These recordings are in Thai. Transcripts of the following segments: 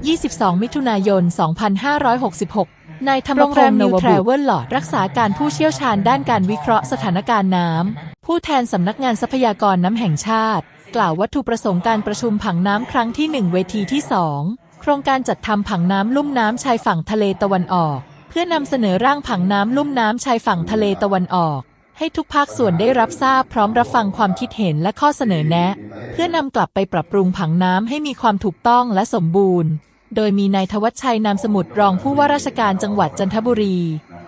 22 มิถุนายน 2566 นายธรรมพงษ์นวบุตรรักษาการผู้เชี่ยวชาญด้านการวิเคราะห์สถานการณ์น้ำผู้แทนสำนักงานทรัพยากรน้ำแห่งชาติกล่าววัตถุประสงค์การประชุมผังน้ำครั้งที่ 1 เวทีที่ 2 โครงการจัดทำผังน้ำลุ่มน้ำชายฝั่งทะเลตะวันออกเพื่อนำเสนอร่างผังน้ำลุ่มน้ำชายฝั่งทะเลตะวันออกให้ทุกภาคส่วนได้รับทราบพร้อมรับฟังความคิดเห็นและข้อเสนอแนะเพื่อนำกลับไปปรับปรุงผังน้ำให้มีความถูกต้องและสมบูรณ์โดยมีนายธวัชชัยนามสมุทรรองผู้ว่าราชการจังหวัดจันทบุรี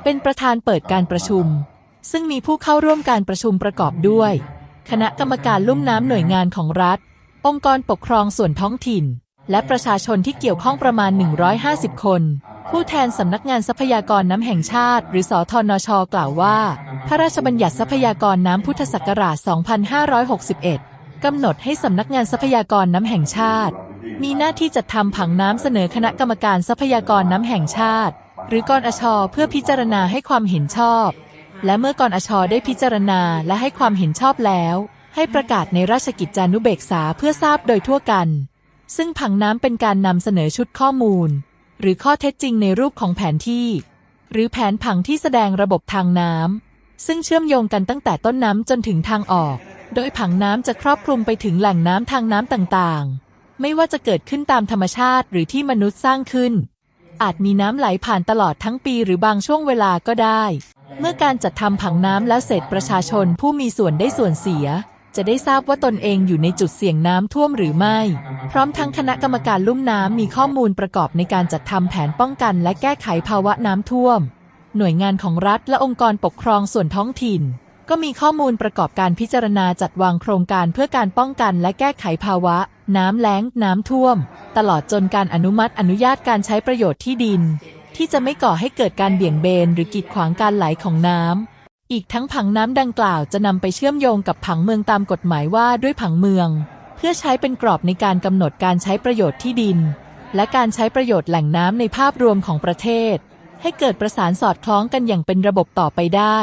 เป็นประธานเปิดการประชุมซึ่งมีผู้เข้าร่วมการประชุมประกอบด้วยคณะกรรมการลุ่มน้ำหน่วยงานของรัฐองค์กรปกครองส่วนท้องถิ่นและประชาชนที่เกี่ยวข้องประมาณ150คนผู้แทนสำนักงานทรัพยากรน้ำแห่งชาติหรือสธนช.กล่าวว่าพระราชบัญญัติทรัพยากรน้ำพุทธศักราช 2561 กำหนดให้สำนักงานทรัพยากรน้ำแห่งชาติมีหน้าที่จัดทำผังน้ำเสนอคณะกรรมการทรัพยากรน้ำแห่งชาติหรือกนช.เพื่อพิจารณาให้ความเห็นชอบและเมื่อกนช.ได้พิจารณาและให้ความเห็นชอบแล้วให้ประกาศในราชกิจจานุเบกษาเพื่อทราบโดยทั่วกันซึ่งผังน้ำเป็นการนำเสนอชุดข้อมูลหรือข้อเท็จจริงในรูปของแผนที่หรือแผนผังที่แสดงระบบทางน้ำซึ่งเชื่อมโยงกันตั้งแต่ต้นน้ำจนถึงทางออกโดยผังน้ำจะครอบคลุมไปถึงแหล่งน้ำทางน้ำต่างๆไม่ว่าจะเกิดขึ้นตามธรรมชาติหรือที่มนุษย์สร้างขึ้นอาจมีน้ำไหลผ่านตลอดทั้งปีหรือบางช่วงเวลาก็ได้เมื่อการจัดทำผังน้ำแล้วเสร็จประชาชนผู้มีส่วนได้ส่วนเสียจะได้ทราบว่าตนเองอยู่ในจุดเสี่ยงน้ำท่วมหรือไม่พร้อมทั้งคณะกรรมการลุ่มน้ำมีข้อมูลประกอบในการจัดทำแผนป้องกันและแก้ไขภาวะน้ำท่วมหน่วยงานของรัฐและองค์กรปกครองส่วนท้องถิ่นก็มีข้อมูลประกอบการพิจารณาจัดวางโครงการเพื่อการป้องกันและแก้ไขภาวะน้ำแล้งน้ำท่วมตลอดจนการอนุญาตการใช้ประโยชน์ที่ดินที่จะไม่ก่อให้เกิดการเบี่ยงเบนหรือกีดขวางการไหลของน้ำอีกทั้งผังน้ำดังกล่าวจะนำไปเชื่อมโยงกับผังเมืองตามกฎหมายว่าด้วยผังเมืองเพื่อใช้เป็นกรอบในการกำหนดการใช้ประโยชน์ที่ดินและการใช้ประโยชน์แหล่งน้ำในภาพรวมของประเทศให้เกิดประสานสอดคล้องกันอย่างเป็นระบบต่อไปได้